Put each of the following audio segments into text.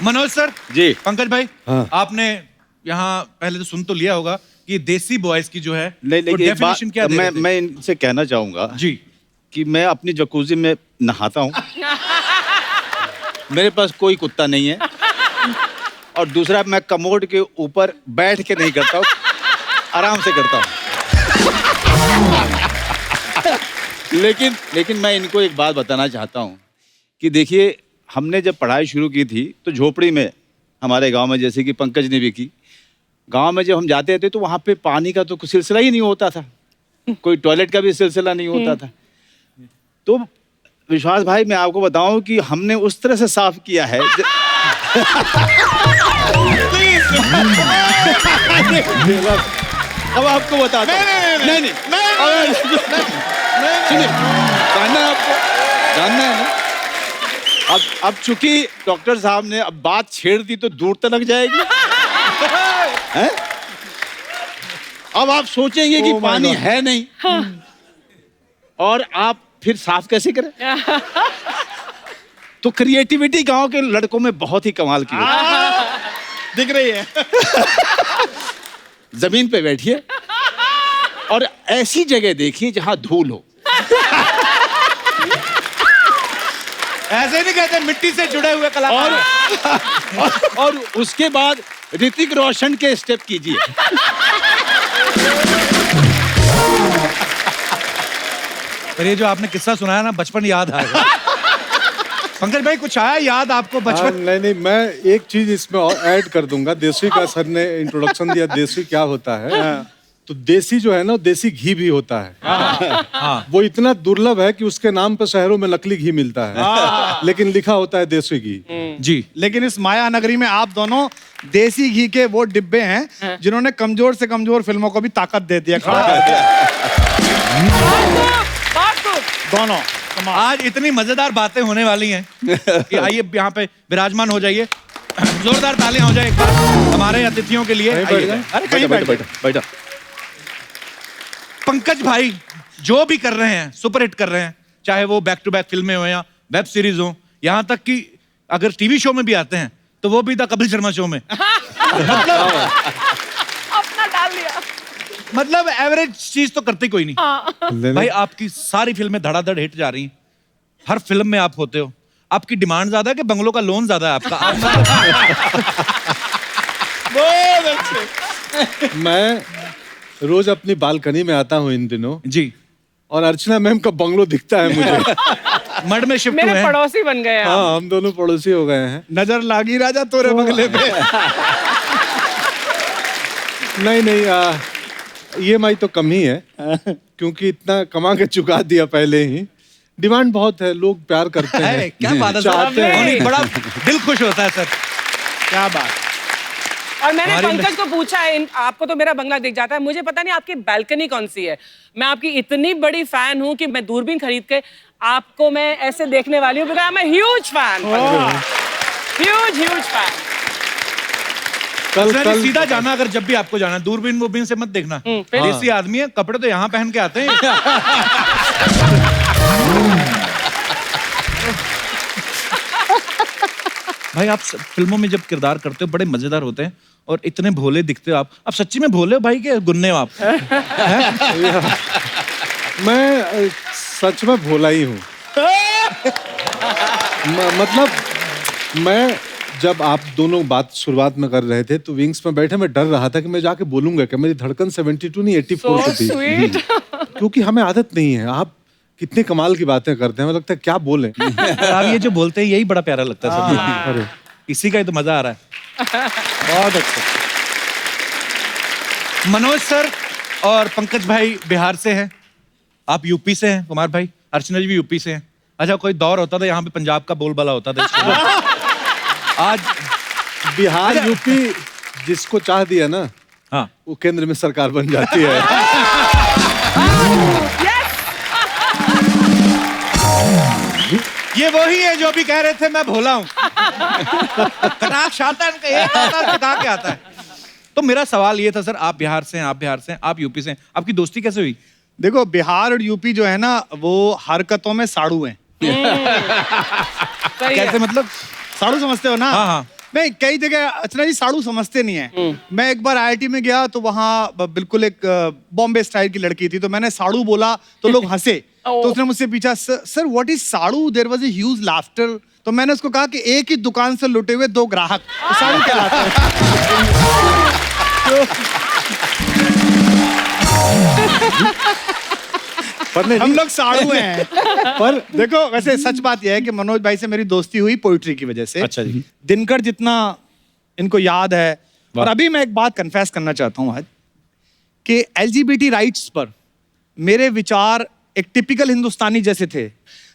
Manoj sir जी। पंकज भाई हाँ। आपने यहाँ पहले तो सुन तो लिया होगा कि देसी बॉयज की जो है नहीं वो लेकिन एक बात डेफिनेशन क्या दे रहे थे? मैं इनसे कहना चाहूंगा जी कि मैं अपनी जकूजी में नहाता हूँ। मेरे पास कोई कुत्ता नहीं है और दूसरा मैं कमोड के ऊपर बैठ के नहीं करता हूँ, आराम से करता हूँ। लेकिन मैं इनको एक बात बताना चाहता हूँ कि देखिए, हमने जब पढ़ाई शुरू की थी तो झोपड़ी में हमारे गांव में, जैसे कि पंकज ने भी की, गांव में जब हम जाते थे तो वहाँ पे पानी का तो कुछ सिलसिला ही नहीं होता था, कोई टॉयलेट का भी सिलसिला नहीं होता था। तो विश्वास भाई, मैं आपको बताऊं कि हमने उस तरह से साफ किया है अब आपको बताता हूं। नहीं सुनिए, जानना है आपको, जानना है ना। अब चूंकि डॉक्टर साहब ने अब बात छेड़ दी तो दूर तक जाएगी हैं? अब आप सोचेंगे कि पानी है नहीं और आप फिर साफ कैसे करें? तो क्रिएटिविटी गांव के लड़कों में बहुत ही कमाल की होती है। दिख रही है। जमीन पे बैठिए और ऐसी जगह देखिए जहां धूल हो। ऐसे नहीं कहते, मिट्टी से जुड़े हुए कलाकार। और उसके बाद ऋतिक रोशन के स्टेप कीजिए। पर ये जो आपने किस्सा सुनाया ना, बचपन याद आएगा। पंकज भाई कुछ आया याद आपको बचपन? नहीं, मैं एक चीज इसमें और ऐड कर दूंगा। देसी का सर ने इंट्रोडक्शन दिया, देसी क्या होता है। तो देसी जो है ना, देसी घी भी होता है। वो इतना दुर्लभ है कि उसके नाम पे शहरों में नकली घी मिलता है, लेकिन लिखा होता है देसी घी। जी, लेकिन इस माया नगरी में आप दोनों देसी घी के वो डिब्बे हैं जिन्होंने कमजोर से कमजोर फिल्मों को भी ताकत दे दिया, खड़ा कर दिया। दोनों आज इतनी मजेदार बातें होने वाली हैं कि आइए यहाँ पे विराजमान हो जाइए। जोरदार तालियां हो जाए एक बार हमारे अतिथियों के लिए। अरे कहीं बैठो। पंकज भाई जो भी कर रहे हैं, सुपर हिट कर रहे हैं, चाहे वो बैक टू बैक फिल्में हो या वेब सीरीज हो, यहाँ तक कि अगर टीवी शो में भी आते हैं तो वो भी था कपिल शर्मा शो में। अपना डाल लिया। मतलब एवरेज चीज तो करते कोई नहीं। भाई आपकी सारी फिल्में धड़ाधड़ हिट जा रही हैं, हर फिल्म में आप होते हो। आपकी डिमांड ज्यादा है कि बंगलों का लोन ज्यादा है आपका? बहुत अच्छे। मैं रोज अपनी बालकनी में आता हूँ इन दिनों जी, और अर्चना मैम का बंगलो दिखता है मुझे। मड में शिफ्ट हुए मेरे हैं। पड़ोसी बन गए आप। हाँ, हम दोनों पड़ोसी हो गए हैं। नजर लागी राजा तोरे बंगले पे। नहीं, EMI तो कम ही है, क्योंकि इतना कमा के चुका दिया पहले ही। डिमांड बहुत है, लोग प्यार करते हैं, क्या बात है, चाहते हैं। बड़ा दिल खुश होता है सर। क्या बात। और मैंने पंकज को पूछा है, आपको तो मेरा बंगला दिख जाता है, मुझे पता नहीं आपकी बैल्कनी कौन सी है। मैं आपकी इतनी बड़ी फैन हूँ कि मैं दूरबीन खरीद के आपको मैं ऐसे देखने वाली हूँ, because I am a huge fan. Huge fan. कल सीधा जाना, अगर जब भी आपको जाना, दूरबीन वूरबीन से मत देखना। देसी आदमी है, कपड़े तो यहाँ पहन के आते हैं। भाई आप फिल्मों में जब किरदार करते हो बड़े मजेदार होते हैं और इतने भोले दिखते हो आप सच्ची में भोले हो भाई के गुन्ने हो आप? मैं सच में भोला ही हूँ। मतलब मैं जब आप दोनों बात शुरुआत में कर रहे थे तो विंग्स में बैठे मैं डर रहा था कि मैं जाके बोलूंगा कि मेरी धड़कन 72 नहीं 84 की थी। क्योंकि हमें आदत नहीं है। आप कितने कमाल की बातें करते हैं, मुझे लगता है क्या बोलें। आप ये जो बोलते हैं यही बड़ा प्यारा लगता है सब। अरे इसी का ही तो मजा आ रहा है। बहुत अच्छा। मनोज सर और पंकज भाई बिहार से हैं, आप यूपी से हैं, कुमार भाई, अर्चना जी भी यूपी से हैं। अच्छा, कोई दौर होता था यहाँ पे पंजाब का बोलबाला होता था आज बिहार यूपी जिसको चाह दिया ना, हाँ, वो केंद्र में सरकार बन जाती है। ये वही है जो भी कह रहे थे मैं भोला हूँ। कटाक्ष आता है, एक आता है, कहा के आता है। तो मेरा सवाल ये था सर, आप बिहार से हैं, आप यूपी से हैं, आपकी दोस्ती कैसे हुई? देखो, बिहार और यूपी जो है ना, वो हरकतों में साड़ू हैं। कैसे मतलब? साड़ू समझते हो ना? हाँ हाँ। नहीं, कई जगह अर्चना जी साड़ू समझते नहीं है। मैं एक बार आईआईटी में गया तो वहाँ बिल्कुल एक बॉम्बे स्टाइल की लड़की थी, तो मैंने साड़ू बोला तो लोग हंसे। तो उसने मुझसे पूछा, sir what is saadu? There was a huge laughter. तो मैंने उसको कहा कि एक ही दुकान से लुटे हुए 2 ग्राहक, तो साड़ू कहलाते हैं। पर नहीं, हम लोग साड़ू हैं। पर देखो, वैसे सच बात यह है कि मनोज भाई से मेरी दोस्ती हुई पोइट्री की वजह से। अच्छा जी। दिनकर जितना इनको याद है। और अभी मैं एक बात कन्फेस करना चाहता हूं आज कि एलजीबीटी राइट्स पर मेरे विचार एक टिपिकल हिंदुस्तानी जैसे थे।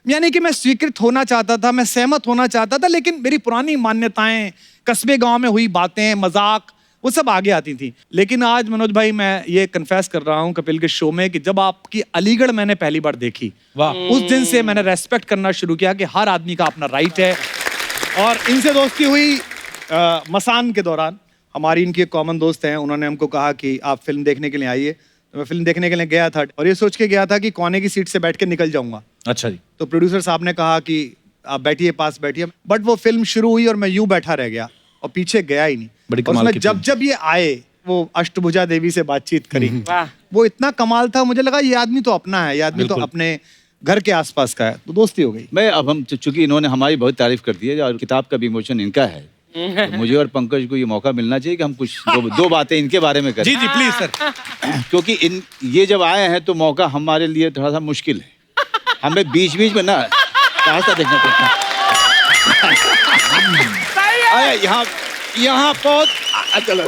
यानी कि मैं स्वीकृत होना चाहता था, मैं सहमत होना चाहता था, लेकिन मेरी पुरानी मान्यताएं, कस्बे गांव में हुई बातें, मजाक, वो सब आगे आती थी। लेकिन आज मनोज भाई मैं ये कन्फेस कर रहा हूँ कपिल के शो में कि जब आपकी अलीगढ़ मैंने पहली बार देखी, वाह, उस दिन से मैंने रेस्पेक्ट करना शुरू किया कि हर आदमी का अपना राइट है। और इनसे दोस्ती हुई मसान के दौरान। हमारी इनकी एक कॉमन दोस्त हैं, उन्होंने हमको कहा कि आप फिल्म देखने के लिए आइए। तो मैं फिल्म देखने के लिए गया था और ये सोच के गया था कि कोने की सीट से बैठ के निकल जाऊंगा। अच्छा जी। तो प्रोड्यूसर साहब ने कहा कि आप बैठिए, पास बैठिए। बट वो फिल्म शुरू हुई और मैं यूं बैठा रह गया और पीछे गया ही नहीं। बड़ी और कमाल उसमें की जब जब ये आए, वो अष्टभुजा देवी से बातचीत करी, वाह। वो इतना कमाल था, मुझे लगा ये आदमी तो अपना है, ये आदमी तो अपने घर के आसपास का है। तो दोस्ती हो गई। मैं अब हम चूंकि इन्होंने हमारी बहुत तारीफ कर दी है और किताब का विमोचन इनका है, तो मुझे और पंकज को ये मौका मिलना चाहिए कि हम कुछ दो बातें इनके बारे में करें। जी जी प्लीज सर। क्योंकि ये जब आए हैं तो मौका हमारे लिए थोड़ा सा मुश्किल है। हमें बीच बीच में ना रास्ता देखना पड़ता है। सही है। अरे यहाँ बहुत चलो।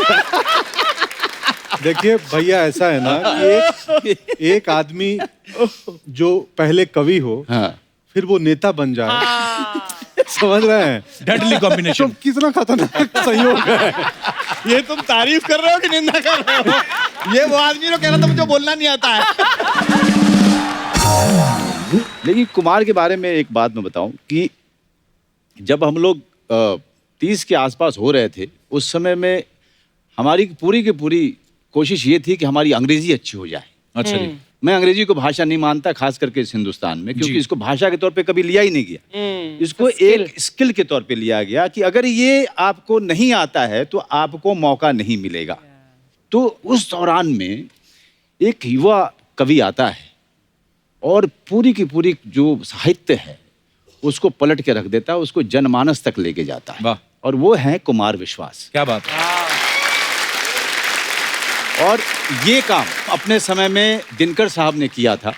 देखिए भैया, ऐसा है ना कि एक आदमी जो पहले कवि हो, हाँ। फिर वो नेता बन जाए, समझ रहे हैं? डेडली तो कॉम्बिनेशन। कितना खतरनाक संयोग है। ये तुम तारीफ कर रहे हो कि निंदा कर रहे हो? ये वो आदमी जो कह रहा था मुझे बोलना नहीं आता है। लेकिन कुमार के बारे में एक बात मैं बताऊं कि जब हम लोग 30 के आसपास हो रहे थे, उस समय में हमारी पूरी की पूरी कोशिश ये थी कि हमारी अंग्रेजी अच्छी हो जाए। अच्छा जी। मैं अंग्रेजी को भाषा नहीं मानता, खास करके इस हिंदुस्तान में, क्योंकि इसको भाषा के तौर पे कभी लिया ही नहीं गया। इसको एक स्किल के तौर पे लिया गया कि अगर ये आपको नहीं आता है तो आपको मौका नहीं मिलेगा। तो उस दौरान में एक युवा कवि आता है और पूरी की पूरी जो साहित्य है उसको पलट के रख देता है, उसको जनमानस तक लेके जाता है। वाह। और वो है कुमार विश्वास। क्या बात है। और ये काम अपने समय में दिनकर साहब ने किया था,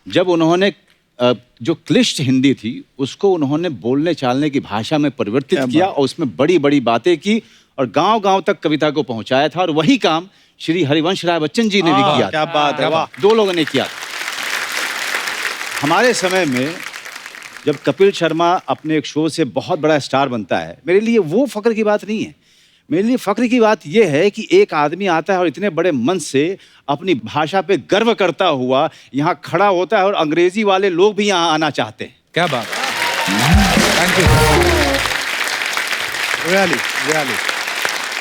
जब उन्होंने जो क्लिष्ट हिंदी थी उसको उन्होंने बोलने चालने की भाषा में परिवर्तित किया और उसमें बड़ी बड़ी बातें की और गांव-गांव तक कविता को पहुंचाया था। और वही काम श्री हरिवंश राय बच्चन जी ने भी किया। क्या बात है, वाह। 2 लोगों ने किया। हमारे समय में जब कपिल शर्मा अपने एक शो से बहुत बड़ा स्टार बनता है, मेरे लिए वो फक्र की बात नहीं है। मेरे लिए फक्र की बात यह है कि एक आदमी आता है और इतने बड़े मन से अपनी भाषा पे गर्व करता हुआ यहाँ खड़ा होता है और अंग्रेजी वाले लोग भी यहाँ आना चाहते हैं। क्या बात है। Thank you. Really.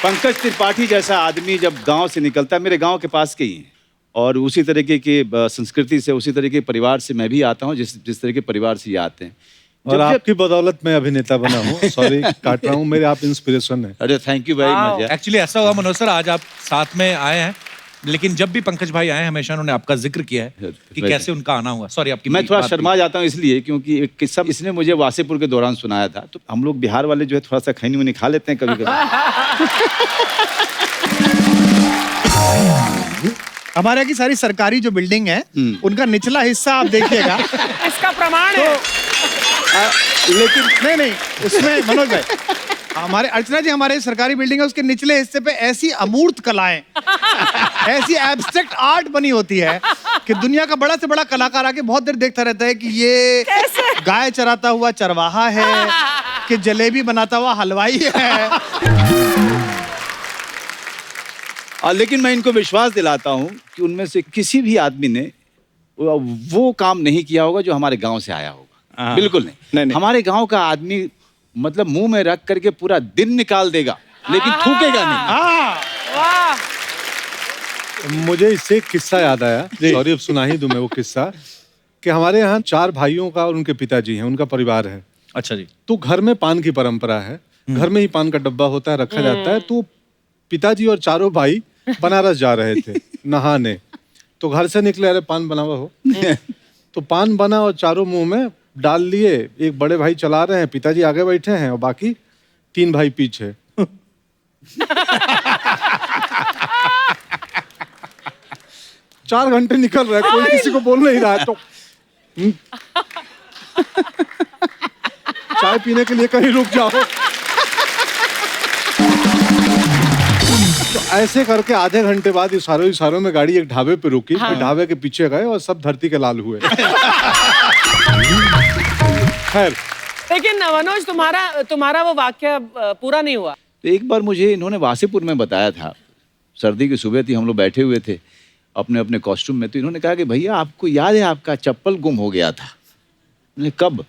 Pankaj Tripathi जैसा आदमी जब गांव से निकलता है, मेरे गांव के पास के ही हैं, और उसी तरीके की संस्कृति से, उसी तरीके के परिवार से मैं भी आता हूँ जिस तरह के परिवार से ये आते हैं। और आपकी बदौलत मैं अभिनेता बना हूँ। सॉरी काट रहा हूँ, मेरे आप इंस्पिरेशन है। अरे thank you very much. Actually ऐसा हुआ मनोज सर, आज आप साथ में आए हैं, लेकिन जब भी पंकज भाई आए हमेशा उन्होंने आपका जिक्र किया है कि कैसे उनका आना हुआ। सॉरी आपकी मैं थोड़ा शर्मा जाता हूँ इसलिए क्योंकि एक किस्सा इसने मुझे वासेपुर के दौरान सुनाया था। तो हम लोग बिहार वाले जो है थोड़ा सा खैनी उनी खा लेते हैं कभी कभी। हमारे यहाँ की सारी सरकारी जो बिल्डिंग है, उनका निचला हिस्सा आप देखिएगा। इसका प्रमाण है। लेकिन नहीं, उसमें मनोज भाई, हमारे अर्चना जी, हमारे सरकारी बिल्डिंग है, उसके निचले हिस्से पे ऐसी अमूर्त कलाएं, ऐसी एब्स्ट्रैक्ट आर्ट बनी होती है कि दुनिया का बड़ा से बड़ा कलाकार आके बहुत देर देखता रहता है कि ये गाय चराता हुआ चरवाहा है कि जलेबी बनाता हुआ हलवाई है। लेकिन मैं इनको विश्वास दिलाता हूँ कि उनमें से किसी भी आदमी ने वो काम नहीं किया होगा जो हमारे गांव से आया होगा। बिल्कुल नहीं। हमारे गांव का आदमी मतलब मुंह में रख करके पूरा दिन निकाल देगा, लेकिन थूकेगा नहीं। वाह। मुझे इससे एक किस्सा याद आया। सॉरी, अब सुना ही दूं मैं वो किस्सा कि हमारे यहाँ 4 भाइयों का और उनके पिताजी हैं, उनका परिवार है। अच्छा जी। तो घर में पान की परंपरा है। घर में ही पान का डब्बा होता है, रखा जाता है। तो पिताजी और चारों भाई बनारस जा रहे थे नहाने, तो घर से निकले, अरे पान बना हुआ हो। तो पान बना और चारों मुंह में डाल लिए। एक बड़े भाई चला रहे हैं, पिताजी आगे बैठे हैं और बाकी 3 भाई पीछे। 4 घंटे निकल रहे हैं, कोई किसी को बोल नहीं रहा है। तो चाय पीने के लिए कहीं रुक जाओ। तो ऐसे करके आधे घंटे बाद इशारों में गाड़ी एक ढाबे पे रुकी। फिर ढाबे के पीछे गए और सब धरती के लाल हुए। खैर, लेकिन मनोज, तुम्हारा वो वाक्य पूरा नहीं हुआ। तो एक बार मुझे इन्होंने वासेपुर में बताया था, सर्दी की सुबह थी, हम लोग बैठे हुए थे अपने अपने कॉस्ट्यूम में। तो इन्होंने कहा कि भैया आपको याद है आपका चप्पल गुम हो गया था? मैंने कब?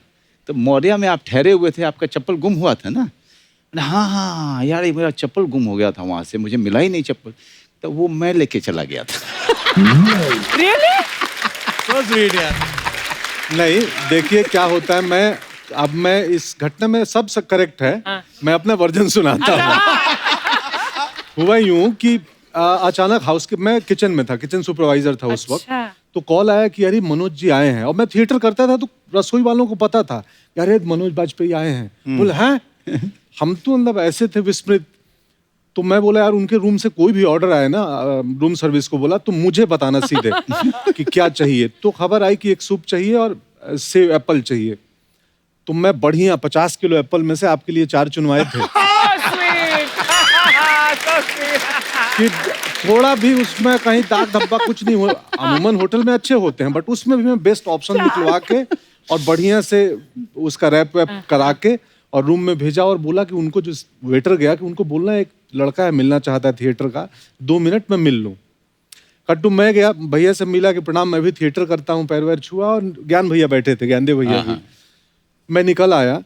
तो मौर्या में आप ठहरे हुए थे, आपका चप्पल गुम हुआ था ना? हाँ हाँ यार, मेरा चप्पल गुम हो गया था, वहां से मुझे मिला ही नहीं चप्पल। तो वो मैं लेके चला गया था। Really? So sweet यार। नहीं, देखिए क्या होता है, मैं इस घटना में सब करेक्ट है। मैं अपना वर्जन सुनाता हूँ। हुआ यूं कि अचानक मैं किचन में था, किचन सुपरवाइजर था उस वक्त। तो कॉल आया कि अरे मनोज जी आए हैं। और मैं थिएटर करता था, तो रसोई वालों को पता था कि अरे मनोज बाजपेयी आए हैं। बोले हैं? हम तो मतलब ऐसे थे विस्मृत। तो मैं बोला यार, उनके रूम से कोई भी ऑर्डर आए ना, रूम सर्विस को बोला तो मुझे बताना सीधे कि क्या चाहिए। तो खबर आई कि एक सूप चाहिए और सेव एप्पल चाहिए। तो मैं बढ़िया 50 किलो एप्पल में से आपके लिए 4 चुनवाए थे। कि थोड़ा भी उसमें कहीं दाग धब्बा कुछ नहीं हुआ। अमूमन होटल में अच्छे होते हैं, बट उसमें भी मैं बेस्ट ऑप्शन निकलवा के और बढ़िया से उसका रैप वैप करा के और रूम में भेजा। और बोला कि उनको, जो वेटर गया, कि उनको बोलना एक लड़का है मिलना चाहता है थिएटर का, 2 मिनट में मिल लूं। कट्टू मैं गया, भैया से मिला कि प्रणाम, मैं भी थिएटर करता हूँ, पैर वैर छुआ। और ज्ञान भैया बैठे थे, ज्ञानदेव भैया भी। मैं निकल आया।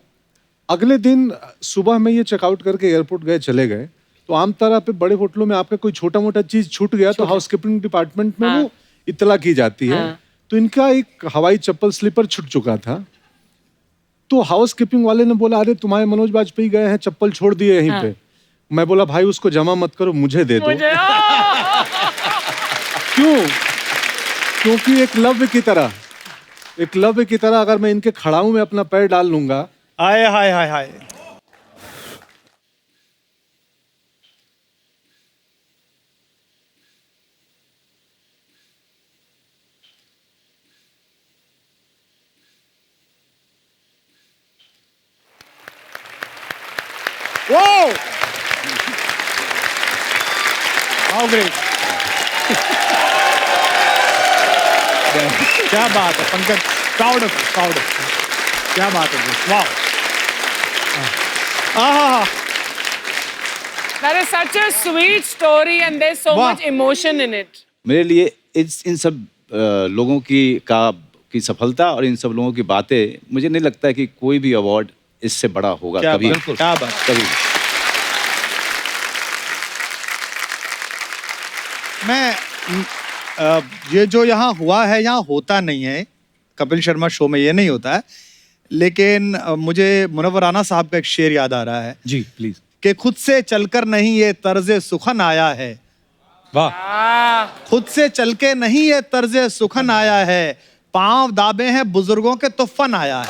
अगले दिन सुबह में ये चेकआउट करके एयरपोर्ट गए, चले गए। तो आम तरह पे बड़े होटलों में आपका कोई छोटा मोटा चीज छूट गया तो हाउसकीपिंग डिपार्टमेंट में वो इत्तला की जाती है। तो इनका एक हवाई चप्पल स्लीपर छूट चुका था। तो हाउसकीपिंग वाले ने बोला, अरे तुम्हारे मनोज बाजपेयी गए हैं, चप्पल छोड़ दिए यहीं पे। मैं बोला, भाई उसको जमा मत करो, मुझे दे दो। क्यों? क्योंकि एकलव्य की तरह अगर मैं इनके खड़ाऊ में अपना पैर डाल लूंगा। हाय हाय हाय हाय। Whoa! How great! क्या बात है पंकज, प्राउड ऑफ क्या बात है, वाह। That is such a sweet story and there's so much emotion in it. मेरे लिए इन सब लोगों की सफलता और इन सब लोगों की बातें, मुझे नहीं लगता है कि कोई भी अवार्ड इससे बड़ा होगा कभी। क्या बात, कभी। मैं ये जो यहाँ हुआ है, यहाँ होता नहीं है। कपिल शर्मा शो में ये नहीं होता है। लेकिन मुझे मुनव्वर राना साहब का एक शेर याद आ रहा है। जी प्लीज। कि खुद से चलकर नहीं ये तर्जे सुखन आया है। वाह। खुद से चल के नहीं ये तर्जे सुखन आया है, पांव दाबे हैं बुजुर्गों के तो फन आया है।